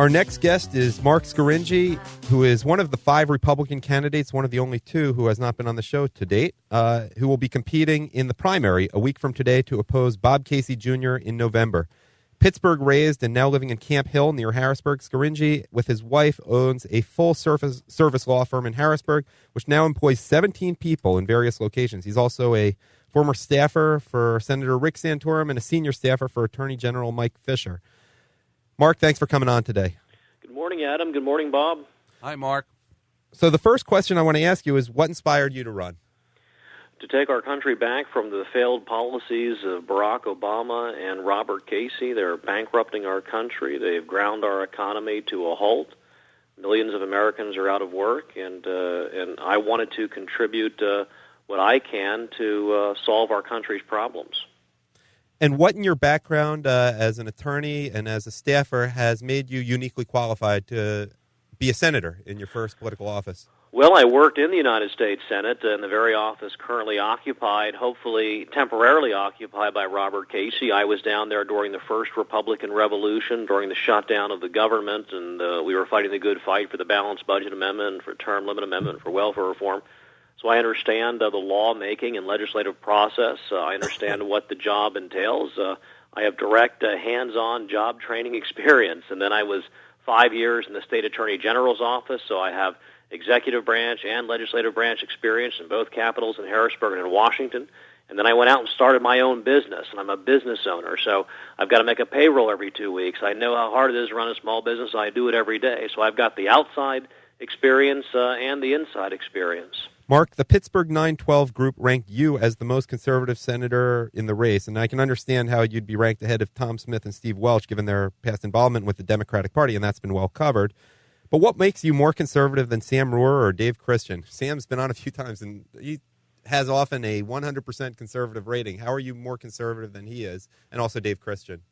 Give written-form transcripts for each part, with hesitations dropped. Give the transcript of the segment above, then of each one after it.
Our next guest is Marc Scaringi, who is one of the 5 Republican candidates, one of the only 2 who has not been on the show to date, who will be competing in the primary a week from today to oppose Bob Casey Jr. in November. Pittsburgh raised and now living in Camp Hill near Harrisburg, Scaringi, with his wife, owns a full-service law firm in Harrisburg, which now employs 17 people in various locations. He's also a former staffer for Senator Rick Santorum and a senior staffer for Attorney General Mike Fisher. Marc, thanks for coming on today. Good morning, Adam. Good morning, Bob. Hi, Marc. So the first question I want to ask you is, what inspired you to run? To take our country back from the failed policies of Barack Obama and Robert Casey. They're bankrupting our country. They've ground our economy to a halt. Millions of Americans are out of work, and I wanted to contribute what I can to solve our country's problems. And what in your background as an attorney and as a staffer has made you uniquely qualified to be a senator in your first political office? Well, I worked in the United States Senate in the very office currently occupied, hopefully temporarily occupied by Robert Casey. I was down there during the first Republican Revolution, during the shutdown of the government, and we were fighting the good fight for the balanced budget amendment, for term limit amendment, for welfare reform. So I understand the lawmaking and legislative process. I understand what the job entails. I have direct hands-on job training experience. And then I was 5 years in the state attorney general's office, so I have executive branch and legislative branch experience in both capitals in Harrisburg and in Washington. And then I went out and started my own business, and I'm a business owner, so I've got to make a payroll every 2 weeks. I know how hard it is to run a small business. I do it every day. So I've got the outside experience and the inside experience. Marc, the Pittsburgh 912 group ranked you as the most conservative senator in the race, and I can understand how you'd be ranked ahead of Tom Smith and Steve Welch, given their past involvement with the Democratic Party, and that's been well covered. But what makes you more conservative than Sam Rohrer or Dave Christian? Sam's been on a few times, and he has often a 100% conservative rating. How are you more conservative than he is, and also Dave Christian?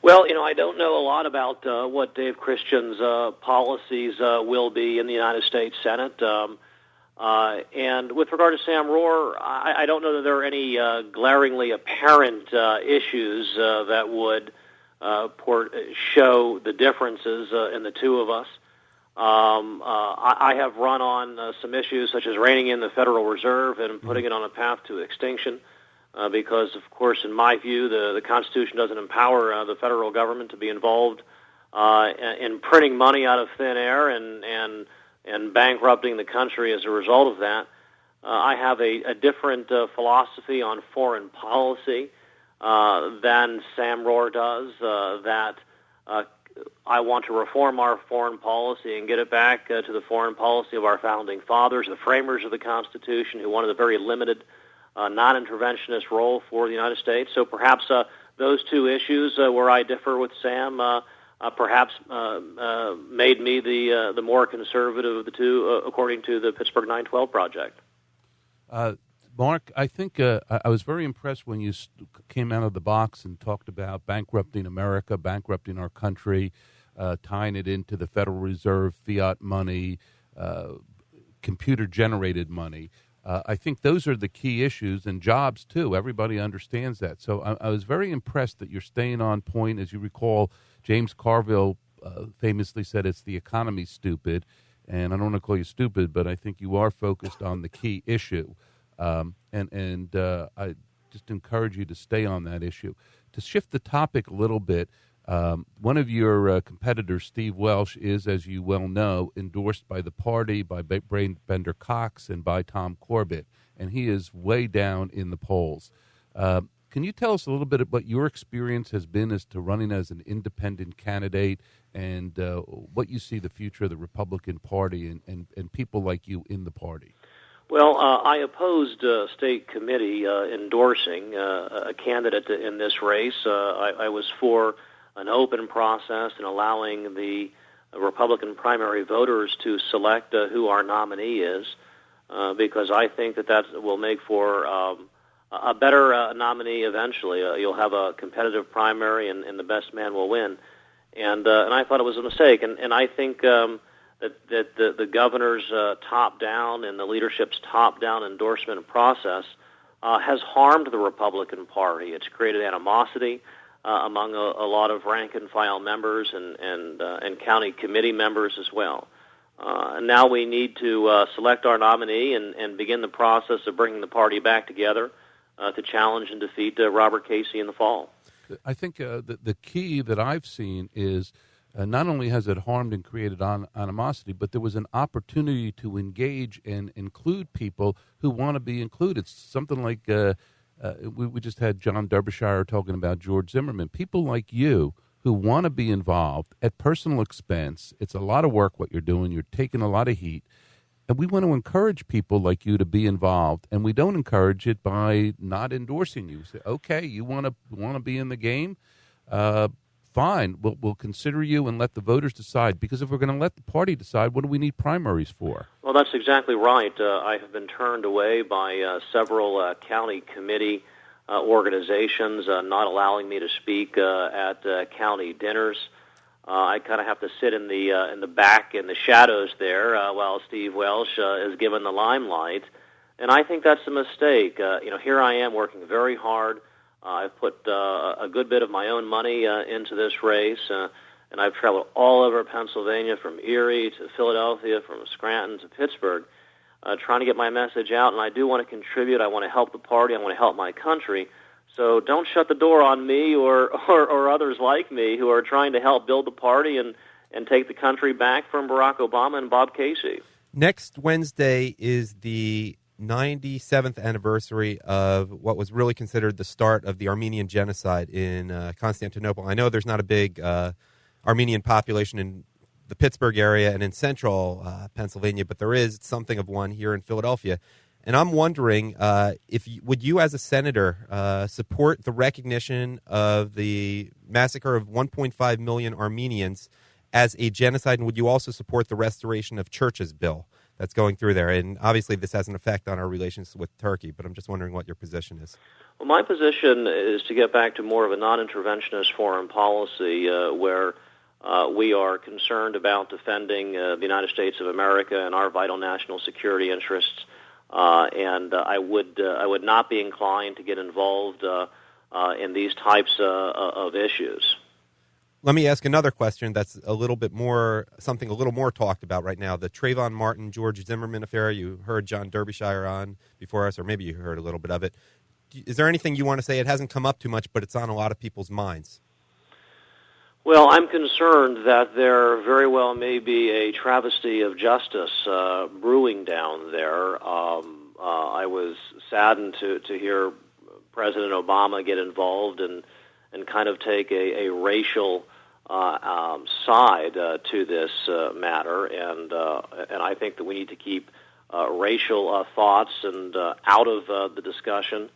Well, I don't know a lot about what Dave Christian's policies will be in the United States Senate. And with regard to Sam Rohrer, I don't know that there are any glaringly apparent issues that would show the differences in the two of us. I have run on some issues such as reining in the Federal Reserve and putting it on a path to extinction because, of course, in my view, the Constitution doesn't empower the federal government to be involved in printing money out of thin air and bankrupting the country as a result of that. I have a different philosophy on foreign policy than Sam Rohrer does, that I want to reform our foreign policy and get it back to the foreign policy of our founding fathers, the framers of the Constitution, who wanted a very limited non-interventionist role for the United States. So perhaps those two issues where I differ with Sam perhaps made me the more conservative of the two, according to the Pittsburgh 912 Project. Marc, I think I was very impressed when you came out of the box and talked about bankrupting America, bankrupting our country, tying it into the Federal Reserve, fiat money, computer-generated money. I think those are the key issues, and jobs, too. Everybody understands that. So I was very impressed that you're staying on point. As you recall, James Carville famously said it's the economy, stupid. And I don't want to call you stupid, but I think you are focused on the key issue. And I just encourage you to stay on that issue. To shift the topic a little bit, one of your competitors, Steve Welch, is, as you well know, endorsed by the party, by Brain Bender Cox, and by Tom Corbett, and he is way down in the polls. Can you tell us a little bit about what your experience has been as to running as an independent candidate and what you see the future of the Republican Party and people like you in the party? Well, I opposed state committee endorsing a candidate in this race. I was for an open process and allowing the Republican primary voters to select who our nominee is, because I think that will make for a better nominee eventually. You'll have a competitive primary, and the best man will win. And I thought it was a mistake. And I think that the governor's top-down and the leadership's top-down endorsement process has harmed the Republican Party. It's created animosity. among a lot of rank-and-file members and county committee members as well. Now we need to select our nominee and begin the process of bringing the party back together to challenge and defeat Robert Casey in the fall. I think the key that I've seen is not only has it harmed and created animosity, but there was an opportunity to engage and include people who want to be included. Something like we just had John Derbyshire talking about George Zimmerman. People like you who want to be involved at personal expense. It's a lot of work what you're doing. You're taking a lot of heat. And we want to encourage people like you to be involved, and we don't encourage it by not endorsing you. Say, okay, you want to be in the game? Fine, we'll consider you and let the voters decide. Because if we're going to let the party decide, what do we need primaries for? Well, that's exactly right. I have been turned away by several county committee organizations not allowing me to speak at county dinners. I kind of have to sit in the back in the shadows there while Steve Welsh is given the limelight, and I think that's a mistake. Here I am working very hard. I've put a good bit of my own money into this race, and I've traveled all over Pennsylvania, from Erie to Philadelphia, from Scranton to Pittsburgh, trying to get my message out. And I do want to contribute. I want to help the party. I want to help my country. So don't shut the door on me or others like me who are trying to help build the party and take the country back from Barack Obama and Bob Casey. Next Wednesday is the 97th anniversary of what was really considered the start of the Armenian genocide in Constantinople. I know there's not a big Armenian population in the Pittsburgh area and in central Pennsylvania, but there is something of one here in Philadelphia. And I'm wondering would you as a senator support the recognition of the massacre of 1.5 million Armenians as a genocide, and would you also support the restoration of churches bill that's going through there? And obviously this has an effect on our relations with Turkey, but I'm just wondering what your position is. Well, my position is to get back to more of a non-interventionist foreign policy where we are concerned about defending the United States of America and our vital national security interests. And I would not be inclined to get involved in these types of issues. Let me ask another question that's something a little more talked about right now. The Trayvon Martin, George Zimmerman affair. You heard John Derbyshire on before us, or maybe you heard a little bit of it. Is there anything you want to say? It hasn't come up too much, but it's on a lot of people's minds. Well, I'm concerned that there very well may be a travesty of justice brewing down there. I was saddened to hear President Obama get involved and kind of take a racial side to this matter, and I think that we need to keep racial thoughts and out of the discussion.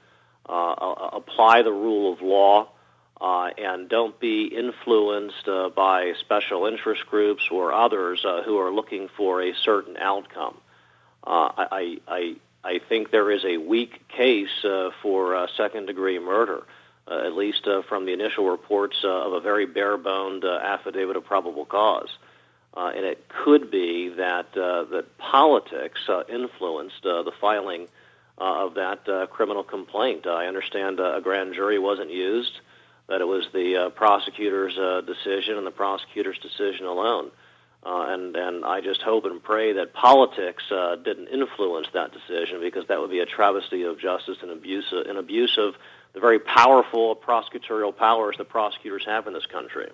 Apply the rule of law. And don't be influenced by special interest groups or others who are looking for a certain outcome. I think there is a weak case for second-degree murder, at least from the initial reports of a very bare-boned affidavit of probable cause. And it could be that politics influenced the filing of that criminal complaint. I understand a grand jury wasn't used, that it was the prosecutor's decision and the prosecutor's decision alone. And I just hope and pray that politics didn't influence that decision, because that would be a travesty of justice and abuse of the very powerful prosecutorial powers that prosecutors have in this country.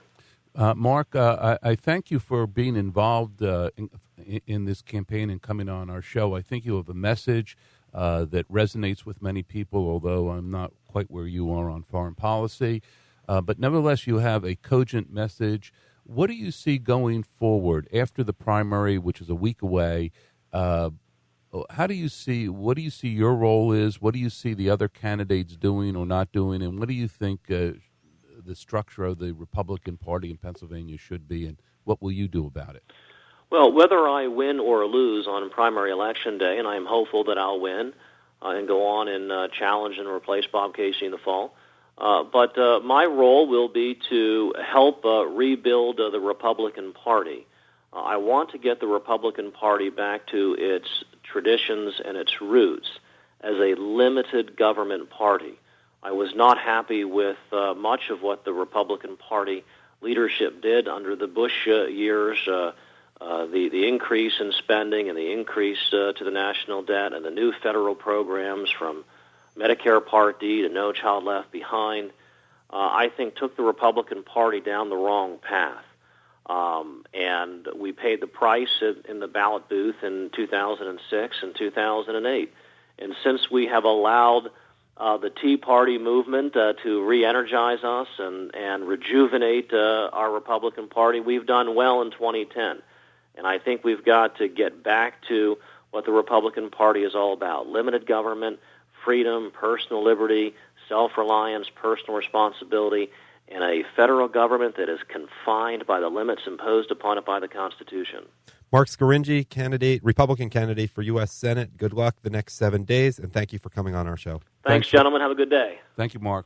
Mark, I thank you for being involved in this campaign and coming on our show. I think you have a message that resonates with many people, although I'm not quite where you are on foreign policy. But nevertheless, you have a cogent message. What do you see going forward after the primary, which is a week away? What do you see your role is? What do you see the other candidates doing or not doing? And what do you think the structure of the Republican Party in Pennsylvania should be? And what will you do about it? Well, whether I win or lose on primary election day, and I am hopeful that I'll win and go on and challenge and replace Bob Casey in the fall, but my role will be to help rebuild the Republican Party. I want to get the Republican Party back to its traditions and its roots as a limited government party. I was not happy with much of what the Republican Party leadership did under the Bush years, the increase in spending and the increase to the national debt and the new federal programs from Medicare Part D to No Child Left Behind, I think took the Republican Party down the wrong path. And we paid the price in the ballot booth in 2006 and 2008. And since we have allowed the Tea Party movement to re-energize us and rejuvenate our Republican Party, we've done well in 2010. And I think we've got to get back to what the Republican Party is all about: limited government, freedom, personal liberty, self-reliance, personal responsibility, and a federal government that is confined by the limits imposed upon it by the Constitution. Marc Scaringi, Republican candidate for U.S. Senate. Good luck the next 7 days, and thank you for coming on our show. Thanks, gentlemen. Have a good day. Thank you, Mark.